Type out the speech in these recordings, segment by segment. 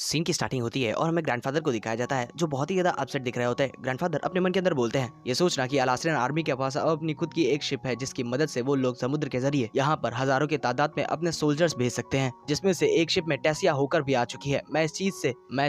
Scene की starting होती है और हमें ग्रैंडफादर को दिखाया जाता है जो बहुत ही ज्यादा अपसेट दिख रहे होते हैं। ग्रैंडफादर अपने मन के अंदर बोलते हैं ये सोचना कि अलास्ट्रियन आर्मी के पास अब अपनी खुद की एक शिप है जिसकी मदद से वो लोग समुद्र के जरिए यहाँ पर हजारों की तादाद में अपने सोल्जर्स भेज सकते हैं, जिसमें से एक शिप में टेसिया होकर भी आ चुकी है। मैं इस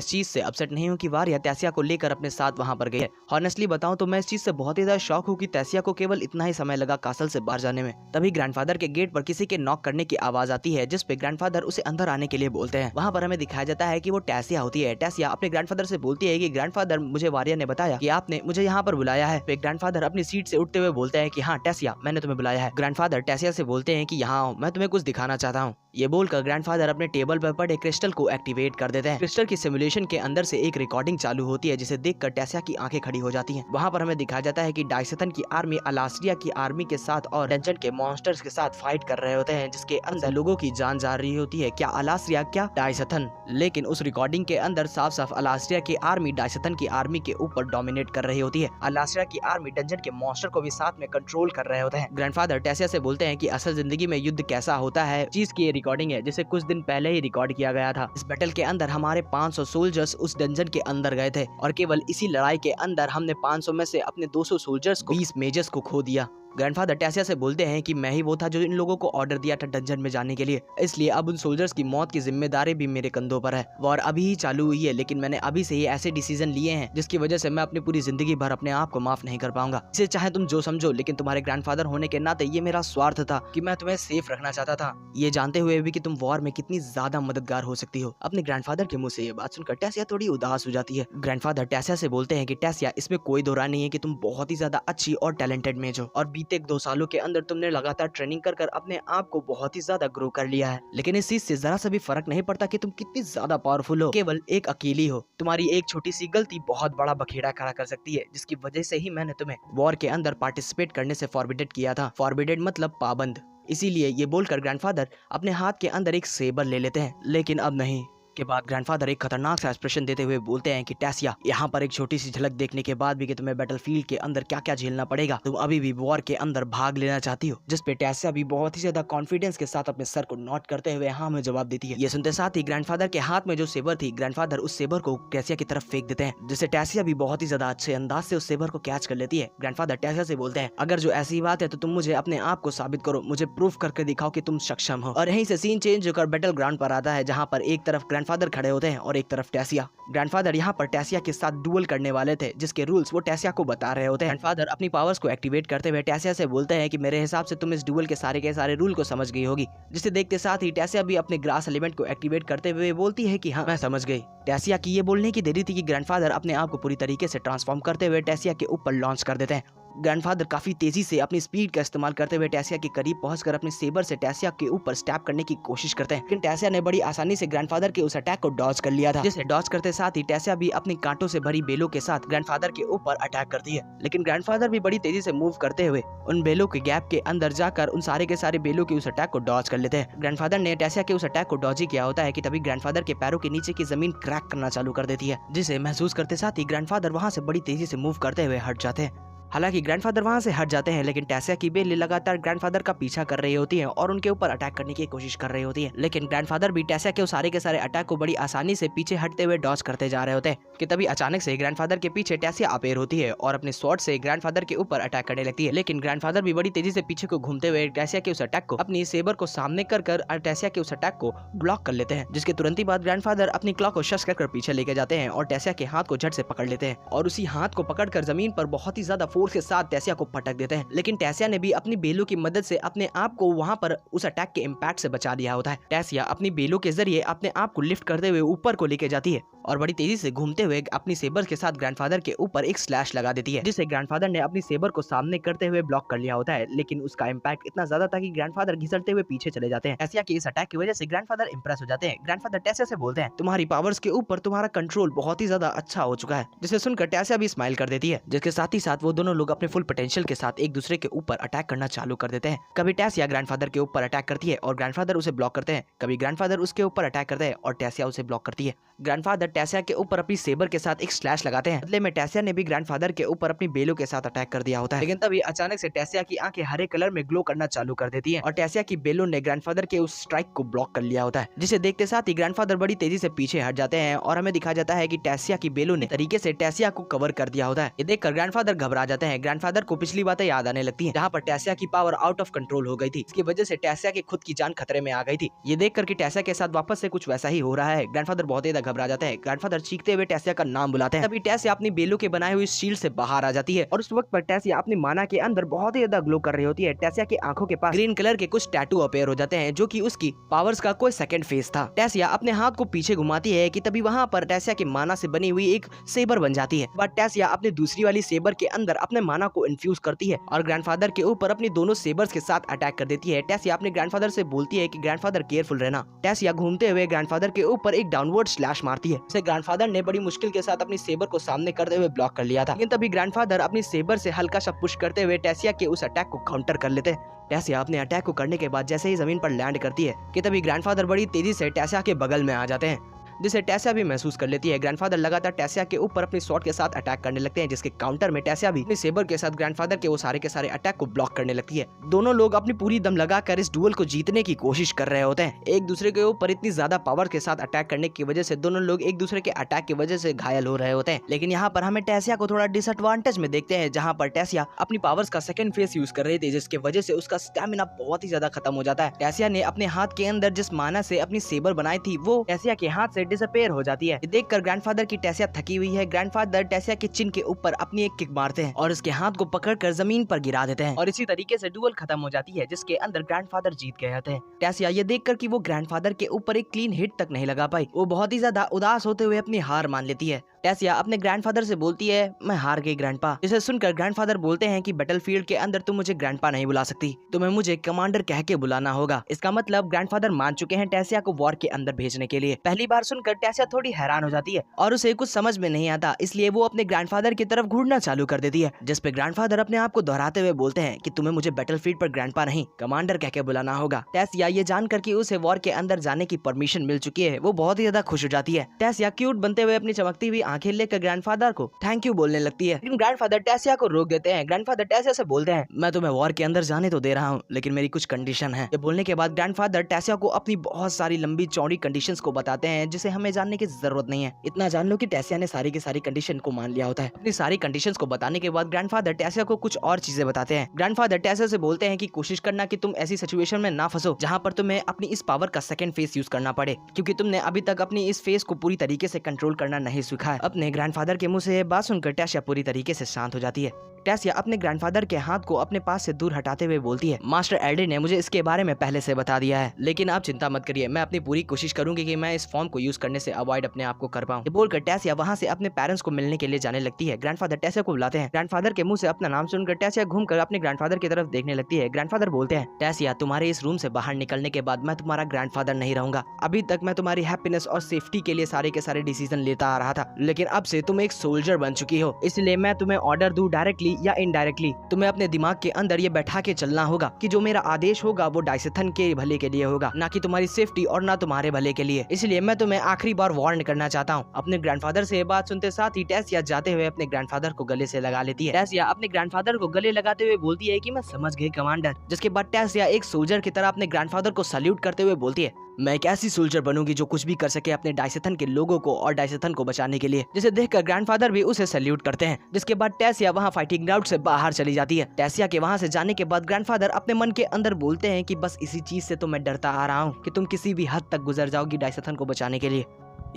चीज से अपसेट नहीं हूँ कि वारिया टेसिया को लेकर अपने साथ वहाँ पर गई है। हॉनेस्टली बताऊं तो मैं इस चीज से बहुत ही ज्यादा शॉक हूँ कि टेसिया को केवल इतना ही समय लगा कासल से बाहर जाने में। तभी ग्रैंडफादर के गेट पर किसी के नॉक करने की आवाज आती है जिसपे ग्रैंडफादर उसे अंदर आने के लिए बोलते हैं। वहाँ पर हमें दिखाया जाता है कि वो टेसिया होती है। टेसिया अपने ग्रैंडफादर से बोलती है कि ग्रैंडफादर, मुझे वारिया ने बताया कि आपने मुझे यहाँ पर बुलाया है। फिर ग्रैंडफादर अपनी सीट से उठते हुए बोलते हैं कि हाँ टेसिया, मैंने तुम्हें बुलाया है। ग्रैंडफादर टेसिया से बोलते हैं कि यहाँ आओ, मैं तुम्हें कुछ दिखाना चाहता हूँ। ये बोलकर ग्रैंडफादर अपने टेबल पर पड़े क्रिस्टल को एक्टिवेट कर देते हैं। क्रिस्टल की सिमुलेशन के अंदर से एक रिकॉर्डिंग चालू होती है जिसे देखकर टेसिया की आंखें खड़ी हो जाती हैं। वहाँ पर हमें दिखाया जाता है कि डाइसथन की आर्मी अलास्ट्रिया की आर्मी के साथ और डंजन के मॉन्स्टर्स के साथ फाइट कर रहे होते हैं जिसके अंदर लोगों की जान जा रही होती है। क्या अलास्ट्रिया, क्या डाइसथन। लेकिन उस रिकॉर्डिंग के अंदर साफ साफ अलास्ट्रिया की आर्मी डाइसथन की आर्मी के ऊपर डोमिनेट कर रही होती है। अलास्ट्रिया की आर्मी डंजन के मॉन्स्टर को भी साथ में कंट्रोल कर रहे होते हैं। ग्रैंडफादर टेसिया से बोलते हैं कि असल जिंदगी में युद्ध कैसा होता है चीज की ये रिकॉर्डिंग है जिसे कुछ दिन पहले ही रिकॉर्ड किया गया था। इस बैटल के अंदर हमारे 500 सोल्जर्स उस डंजन के अंदर गए थे और केवल इसी लड़ाई के अंदर हमने 500 में से अपने 200 सोल्जर्स को 20 मेजर्स को खो दिया। ग्रैंडफादर टेसिया से बोलते हैं कि मैं ही वो था जो इन लोगों को ऑर्डर दिया था डंजन में जाने के लिए, इसलिए अब उन सोल्जर्स की मौत की जिम्मेदारी भी मेरे कंधों पर है। वॉर अभी ही चालू हुई है लेकिन मैंने अभी से ही ऐसे डिसीजन लिए हैं जिसकी वजह से मैं अपनी पूरी जिंदगी भर अपने आप को माफ नहीं कर पाऊंगा। इसे चाहे तुम जो समझो, लेकिन तुम्हारे ग्रैंडफादर होने के नाते ये मेरा स्वार्थ था कि मैं तुम्हें सेफ रखना चाहता था, ये जानते हुए भी कि तुम वॉर में कितनी ज्यादा मददगार हो सकती हो। अपने ग्रैंडफादर के मुंह से ये बात सुनकर टेसिया थोड़ी उदास हो जाती है। ग्रैंडफादर टेसिया से बोलते हैं कि टेसिया, इसमें कोई दो राय नहीं है कि तुम बहुत ही ज्यादा अच्छी और टैलेंटेड मेज हो और बीते 2 सालों के अंदर तुमने लगातार ट्रेनिंग कर अपने आप को बहुत ही ज्यादा ग्रो कर लिया है, लेकिन इस चीज से जरा सा भी फर्क नहीं पड़ता कि तुम कितनी ज्यादा पावरफुल हो। केवल एक अकेली हो, तुम्हारी एक छोटी सी गलती बहुत बड़ा बखेड़ा खड़ा कर सकती है, जिसकी वजह से ही मैंने तुम्हें वॉर के अंदर पार्टिसिपेट करने से फॉरबिडेड किया था। फॉरबिडेड मतलब पाबंद। इसीलिए ये बोलकर ग्रैंडफादर अपने हाथ के अंदर एक सेबर ले लेते हैं, लेकिन अब नहीं। के बाद ग्रैंडफादर एक खतरनाक सा एक्सप्रेशन देते हुए बोलते हैं कि टेसिया, यहाँ पर एक छोटी सी झलक देखने के बाद भी कि तुम्हें बैटलफील्ड के अंदर क्या क्या झेलना पड़ेगा, तुम अभी भी वॉर के अंदर भाग लेना चाहती हो। जिस पे टेसिया भी बहुत ही ज्यादा कॉन्फिडेंस के साथ अपने सर को नोट करते हुए हाँ में जवाब देती है। ये सुनते साथ ही ग्रैंडफादर के हाथ में जो सेबर थी, ग्रैंडफादर उस सेबर को टेसिया की तरफ फेंक देते हैं, जिससे टेसिया भी बहुत ही ज्यादा अच्छे अंदाज से उस सेबर को कैच कर लेती है। ग्रैंडफादर टेसिया से बोलते हैं, अगर जो ऐसी बात है तो तुम मुझे अपने आप को साबित करो, मुझे प्रूफ करके दिखाओ कि तुम सक्षम हो। और यहीं से सीन चेंज होकर बैटल ग्राउंड पर आता है, जहाँ पर एक तरफ ग्रैंडफादर खड़े होते हैं और एक तरफ टेसिया। ग्रैंडफादर यहाँ पर टेसिया के साथ डुअल करने वाले थे, जिसके रूल्स वो टेसिया को बता रहे होते हैं। ग्रैंडफादर अपनी पावर्स को एक्टिवेट करते हुए टेसिया से बोलते हैं कि मेरे हिसाब से तुम इस डुअल के सारे रूल को समझ गई होगी, जिसे देखते साथ ही टेसिया भी अपने ग्रास एलिमेंट को एक्टिवेट करते हुए बोलती है कि हाँ मैं समझ गई। टेसिया की ये बोलने की देरी थी कि ग्रैंडफादर अपने आप को पूरी तरीके से ट्रांसफॉर्म करते हुए टेसिया के ऊपर लॉन्च कर देते हैं। ग्रैंडफादर काफी तेजी से अपनी स्पीड का इस्तेमाल करते हुए टेसिया के करीब पहुंचकर अपने सेबर से टेसिया के ऊपर स्टैप करने की कोशिश करते हैं, लेकिन टेसिया ने बड़ी आसानी से ग्रैंडफादर के उस अटैक को डॉज कर लिया था, जिसे डॉज करते साथ ही टेसिया भी अपनी कांटों से भरी बेलों के साथ ग्रैंडफादर के ऊपर अटैक करती है। लेकिन ग्रैंडफादर भी बड़ी तेजी से मूव करते हुए उन बेलों के गैप के अंदर जाकर उन सारे के सारे बेलों के उस अटैक को डॉज कर लेते हैं। ग्रैंडफादर ने टेसिया के उस अटैक को डॉज ही किया होता है कि तभी ग्रैंडफादर के पैरों के नीचे की जमीन क्रैक करना चालू कर देती है, जिसे महसूस करते साथ ही ग्रैंडफादर वहां से बड़ी तेजी से मूव करते हुए हट जाते हैं। हालांकि ग्रैंडफादर वहां से हट जाते हैं, लेकिन टेसिया की बेल लगातार ग्रैंडफादर का पीछा कर रही होती है और उनके ऊपर अटैक करने की कोशिश कर रही होती है। लेकिन ग्रैंडफादर भी टेसिया के सारे के सारे अटैक को बड़ी आसानी से पीछे हटते हुए डॉज करते जा रहे होते हैं कि तभी अचानक से ग्रैंडफादर के पीछे टेसिया अपेयर होती है और अपने स्वॉर्ड से ग्रैंडफादर के ऊपर अटैक करने लगती है। लेकिन ग्रैंडफादर भी बड़ी तेजी से पीछे को घूमते हुए टेसिया के उस अटैक को अपनी सेबर को सामने कर टेसिया के उस अटैक को ब्लॉक कर लेते हैं, जिसके तुरंत ही बाद ग्रैंडफादर अपनी क्लॉक को शश कर पीछे लेके जाते हैं और टेसिया के हाथ को झट से पकड़ लेते हैं और उसी हाथ को पकड़कर जमीन पर बहुत ही ज्यादा फोर्स के साथ टेसिया पटक देते हैं। लेकिन टेसिया ने भी अपनी बेलों की मदद से अपने आप को वहां पर उस अटैक के इम्पैक्ट से बचा लिया होता है। टेसिया अपनी बेलों के जरिए अपने आप को लिफ्ट करते हुए ऊपर को लेके जाती है और बड़ी तेजी से घूमते हुए अपनी सेबर के साथ ग्रैंडफादर के ऊपर एक स्लैश लगा देती है, जिसे ग्रैंडफादर ने अपनी सेबर को सामने करते हुए ब्लॉक कर लिया होता है। लेकिन उसका इम्पैक्ट इतना ज्यादा था कि ग्रैंडफादर घिसटते हुए पीछे चले जाते हैं। टेसिया के इस अटैक की वजह से ग्रैंडफादर इंप्रेस हो जाते हैं। ग्रैंडफादर टेसिया से बोलते हैं, तुम्हारी पावर्स के ऊपर तुम्हारा कंट्रोल बहुत ही ज्यादा अच्छा हो चुका है, जिसे सुनकर टेसिया भी स्माइल कर देती है, जिसके साथ ही साथ वो दोनों लोग अपने फुल पोटेंशियल के साथ एक दूसरे के ऊपर अटैक करना चालू कर देते हैं। कभी टेसिया ग्रैंडफादर के ऊपर अटैक करती है और ग्रैंडफादर उसे ब्लॉक करते हैं, कभी ग्रैंडफादर उसके ऊपर अटैक करते हैं और टेसिया उसे ब्लॉक करती है। ग्रैंडफादर टेसिया के ऊपर अपनी सेबर के साथ एक स्लैश लगाते हैं। बदले में टेसिया ने भी ग्रैंडफादर के ऊपर अपनी बेलों के साथ अटैक कर दिया होता है। लेकिन तभी अचानक से टेसिया की आंखें हरे कलर में ग्लो करना चालू कर देती हैं और टेसिया की बेलों ने ग्रैंडफादर के उस स्ट्राइक को ब्लॉक कर लिया होता है, जिसे देखते साथ ही ग्रैंडफादर बड़ी तेजी से पीछे हट जाते हैं और हमें दिखाया जाता है कि टेसिया की बेलों ने तरीके से टेसिया को कवर कर दिया होता है। ये देखकर ग्रैंडफादर घबरा जाते हैं। ग्रैंडफादर को पिछली बातें याद आने लगती हैं, जहाँ पर टेसिया की पावर आउट ऑफ कंट्रोल हो गई थी। इसकी वजह से टेसिया की खुद की जान खतरे में आ गई थी। ये देखकर कि टेसिया के साथ वापस से कुछ वैसा ही हो रहा है, ग्रैंडफादर बहुत ज्यादा घबरा जाते हैं। ग्रैंडफादर चीखते हुए टेसिया का नाम बुलाते हैं। तभी टेसिया अपनी बेलों के बनाए हुए शील्ड से बाहर आ जाती है और उस वक्त पर टेसिया अपनी माना के अंदर बहुत ही ज्यादा ग्लो कर रही होती है। टेसिया की आंखों के पास ग्रीन कलर के कुछ टैटू अपेयर हो जाते हैं, जो कि उसकी पावर्स का कोई सेकंड फेस था। टेसिया अपने हाथ को पीछे घुमाती है कि तभी वहाँ पर टेसिया की माना से बनी हुई एक सेबर बन जाती है। बट टेसिया अपनी दूसरी वाली सेबर के अंदर अपने माना को इन्फ्यूज करती है और ग्रैंडफादर के ऊपर अपनी दोनों सेबर्स के साथ अटैक कर देती है। टेसिया अपने ग्रैंडफादर से बोलती है कि ग्रैंडफादर केयरफुल रहना। टेसिया घूमते हुए ग्रैंडफादर के ऊपर एक डाउनवर्ड स्लैश मारती है, जिसे ग्रैंडफादर ने बड़ी मुश्किल के साथ अपनी सेबर को सामने करते हुए ब्लॉक कर लिया था। लेकिन तभी ग्रैंडफादर अपनी सेबर से हल्का सा पुश करते हुए टेसिया के उस अटैक को काउंटर कर लेते हैं। टेसिया अपने अटैक को करने के बाद जैसे ही जमीन पर लैंड करती है कि तभी ग्रैंडफादर बड़ी तेजी से टेसिया के बगल में आ जाते हैं, जिसे टेसिया भी महसूस कर लेती है। ग्रैंडफादर लगातार टेसिया के ऊपर अपनी स्वॉर्ड के साथ अटैक करने लगते हैं, जिसके काउंटर में टेसिया भी अपनी सेबर के साथ ग्रैंडफादर के वो सारे के सारे अटैक को ब्लॉक करने लगती है। दोनों लोग अपनी पूरी दम लगाकर इस डुएल को जीतने की कोशिश कर रहे होते हैं। एक दूसरे के ऊपर इतनी ज्यादा पावर के साथ अटैक करने की वजह से दोनों लोग एक दूसरे के अटैक की वजह से घायल हो रहे होते हैं। लेकिन यहाँ पर हमें टेसिया को थोड़ा डिसएडवांटेज में देखते हैं, जहाँ पर टेसिया अपनी पावर्स का सेकंड फेस यूज कर रही थी, जिसकी वजह से उसका स्टैमिना बहुत ही ज्यादा खत्म हो जाता है। टेसिया ने अपने हाथ के अंदर जिस माना से अपनी सेबर बनाई थी वो टेसिया के हाथ से डिसअपेयर हो जाती है। देखकर ग्रैंडफादर की टेसिया थकी हुई है। ग्रैंडफादर टेसिया के चिन के ऊपर अपनी एक किक मारते हैं और उसके हाथ को पकड़कर जमीन पर गिरा देते हैं और इसी तरीके से डुएल खत्म हो जाती है, जिसके अंदर ग्रैंडफादर जीत गए थे। टेसिया ये देखकर कि वो ग्रैंडफादर के ऊपर एक क्लीन हिट तक नहीं लगा पाई, वो बहुत ही ज्यादा उदास होते हुए अपनी हार मान लेती है। टेसिया अपने ग्रैंडफादर से बोलती है, मैं हार गई ग्रैंडपा। इसे सुनकर ग्रैंडफादर बोलते हैं कि बैटलफील्ड के अंदर तुम मुझे ग्रैंडपा नहीं बुला सकती, तुम्हें मुझे कमांडर कह के बुलाना होगा। इसका मतलब ग्रैंडफादर मान चुके हैं टेसिया को वॉर के अंदर भेजने के लिए। पहली बार सुनकर टेसिया थोड़ी हैरान हो जाती है और उसे कुछ समझ में नहीं आता, इसलिए वो अपने ग्रैंडफादर की तरफ घूरना चालू कर देती है, जिस पे ग्रैंडफादर अपने आप को दोहराते हुए बोलते हैं कि तुम्हें मुझे बैटलफील्ड पर ग्रैंडपा नहीं कमांडर कह के बुलाना होगा। टेसिया ये जानकर कि उसे वॉर के अंदर जाने की परमिशन मिल चुकी है, वो बहुत ही ज्यादा खुश हो जाती है। टेसिया क्यूट बनते हुए अपनी चमकती हुई आंखें लेकर ग्रैंडफादर को थैंक यू बोलने लगती है, लेकिन ग्रैंडफादर टेसिया को रोक देते हैं। ग्रैंडफादर टेसिया से बोलते हैं, मैं तुम्हें वॉर के अंदर जाने तो दे रहा हूँ, लेकिन मेरी कुछ कंडीशन है। ये बोलने के बाद ग्रैंडफादर टेसिया को अपनी बहुत सारी लंबी चौड़ी कंडीशंस को बताते हैं, जिसे हमें जानने की जरूरत नहीं है। इतना जान लो कि टेसिया ने सारी की सारी कंडीशन को मान लिया होता है। अपनी सारी कंडीशंस को बताने के बाद ग्रैंडफादर टेसिया को कुछ और चीजें बताते हैं। ग्रैंडफादर टेसिया से बोलते हैं कि कोशिश करना कि तुम ऐसी सिचुएशन में ना फंसो जहां पर तुम्हें अपनी इस पावर का सेकंड फेस यूज करना पड़े, क्योंकि तुमने अभी तक अपनी इस फेस को पूरी तरीके से कंट्रोल करना नहीं सीखा है। अपने ग्रैंडफादर के मुंह से बात सुनकर टेसिया पूरी तरीके से शांत हो जाती है। टेसिया अपने ग्रैंडफादर के हाथ को अपने पास से दूर हटाते हुए बोलती है, मास्टर एल्ड्रिन ने मुझे इसके बारे में पहले से बता दिया है, लेकिन आप चिंता मत करिए, मैं अपनी पूरी कोशिश करूंगी कि मैं इस फॉर्म को यूज करने से अवॉइड अपने आप को कर पाऊं। ये बोलकर टेसिया वहां से अपने पेरेंट्स को मिलने के लिए जाने लगती है। ग्रैंडफादर टेसिया को बुलाते हैं। ग्रैंडफादर के मुंह से अपना नाम सुनकर टेसिया घूमकर अपने ग्रैंडफादर की तरफ देखने लगती है। ग्रैंडफादर बोलते हैं, टेसिया तुम्हारे इस रूम से बाहर निकलने के बाद मैं तुम्हारा ग्रैंडफादर नहीं रहूंगा। अभी तक मैं तुम्हारी हैप्पीनेस और सेफ्टी के लिए सारे के सारे डिसीजन लेता आ रहा था, लेकिन अब से तुम एक सोल्जर बन चुकी हो, इसलिए मैं तुम्हें ऑर्डर दूं डायरेक्टली या इनडायरेक्टली, तुम्हें अपने दिमाग के अंदर ये बैठा के चलना होगा कि जो मेरा आदेश होगा वो डाइसेथन के भले के लिए होगा, ना कि तुम्हारी सेफ्टी और ना तुम्हारे भले के लिए। इसलिए मैं तुम्हें आखिरी बार वार्न करना चाहता हूँ। अपने ग्रैंडफादर से ये बात सुनते साथ ही टेसिया जाते हुए अपने ग्रैंडफादर को गले से लगा लेती है। टेसिया अपने ग्रैंडफादर को गले लगाते हुए बोलती है कि मैं समझ गई कमांडर। जिसके बाद टेसिया एक सोल्जर की तरह अपने ग्रैंडफादर को सल्यूट करते हुए बोलती है, मैं एक ऐसी सोल्जर बनूंगी जो कुछ भी कर सके अपने डाइसेथन के लोगों को और डाइसेथन को बचाने के लिए। जिसे देखकर ग्रैंडफादर भी उसे सैल्यूट करते हैं। जिसके बाद टेसिया वहां फाइटिंग ग्राउंड से बाहर चली जाती है। टेसिया के वहां से जाने के बाद ग्रैंडफादर अपने मन के अंदर बोलते हैं कि बस इसी चीज से तो मैं डरता आ रहा हूँ कि तुम किसी भी हद तक गुजर जाओगी डाइसेथन को बचाने के लिए।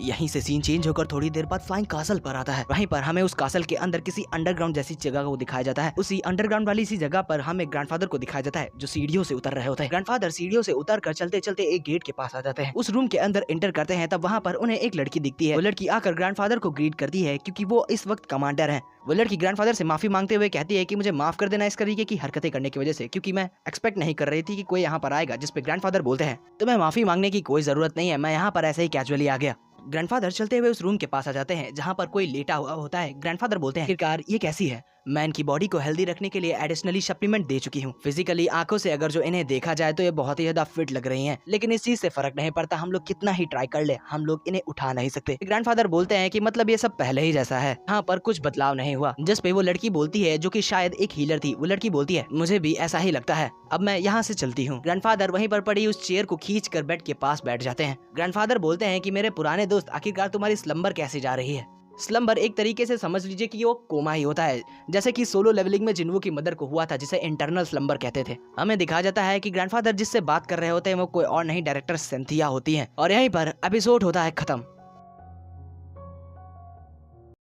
यहीं से सीन चेंज होकर थोड़ी देर बाद फ्लाइंग कासल पर आता है। वहीं पर हमें उस कासल के अंदर किसी अंडरग्राउंड जैसी जगह को दिखाया जाता है। उसी अंडरग्राउंड वाली सी जगह पर हमें ग्रैंडफादर को दिखाया जाता है जो सीढ़ियों से उतर रहे होते हैं। ग्रैंडफादर सीढ़ियों से उतर कर चलते चलते एक गेट के पास आ जाते हैं। उस रूम के अंदर एंटर करते हैं, तब वहाँ पर उन्हें एक लड़की दिखती है। वो लड़की आकर ग्रैंडफादर को ग्रीट करती है क्योंकि वो इस वक्त कमांडर है। वो लड़की ग्रैंडफादर से माफी मांगते हुए कहती है कि मुझे माफ कर देना इस तरीके की हरकतें करने की वजह से, क्योंकि मैं एक्सपेक्ट नहीं कर रही थी कि कोई यहाँ पर आएगा। जिस पे ग्रैंडफादर बोलते हैं, तुम्हें माफी मांगने की कोई जरूरत नहीं है, मैं यहाँ पर ऐसे ही कैजुअली आ गया। ग्रैंडफादर चलते हुए उस रूम के पास आ जाते हैं जहाँ पर कोई लेटा हुआ होता है। ग्रैंडफादर बोलते हैं, आखिरकार ये कैसी है? मैं इनकी बॉडी को हेल्दी रखने के लिए एडिशनली सप्लीमेंट दे चुकी हूँ। फिजिकली आंखों से अगर जो इन्हें देखा जाए तो ये बहुत ही ज्यादा फिट लग रही हैं, लेकिन इस चीज से फर्क नहीं पड़ता। हम लोग कितना ही ट्राई कर ले, हम लोग इन्हें उठा नहीं सकते। ग्रैंडफादर बोलते हैं कि मतलब ये सब पहले ही जैसा है, यहाँ पर कुछ बदलाव नहीं हुआ। जिस पे वो लड़की बोलती है, जो कि शायद एक हीलर थी, वो लड़की बोलती है मुझे भी ऐसा ही लगता है, अब मैं यहाँ से चलती हूँ। ग्रैंडफादर वहीं पर पड़ी उस चेयर को खींच कर बेड के पास बैठ जाते हैं। ग्रैंडफादर बोलते हैं कि मेरे पुराने दोस्त, आखिरकार तुम्हारी स्लम्बर कैसे जा रही है। स्लम्बर एक तरीके से समझ लीजिए कि वो कोमा ही होता है, जैसे कि सोलो लेवलिंग में जिन्वो की मदर को हुआ था, जिसे इंटरनल स्लम्बर कहते थे। हमें दिखाया जाता है कि ग्रैंडफादर जिससे बात कर रहे होते हैं वो कोई और नहीं, डायरेक्टर सिंथिया होती हैं। और यहीं पर एपिसोड होता है खत्म।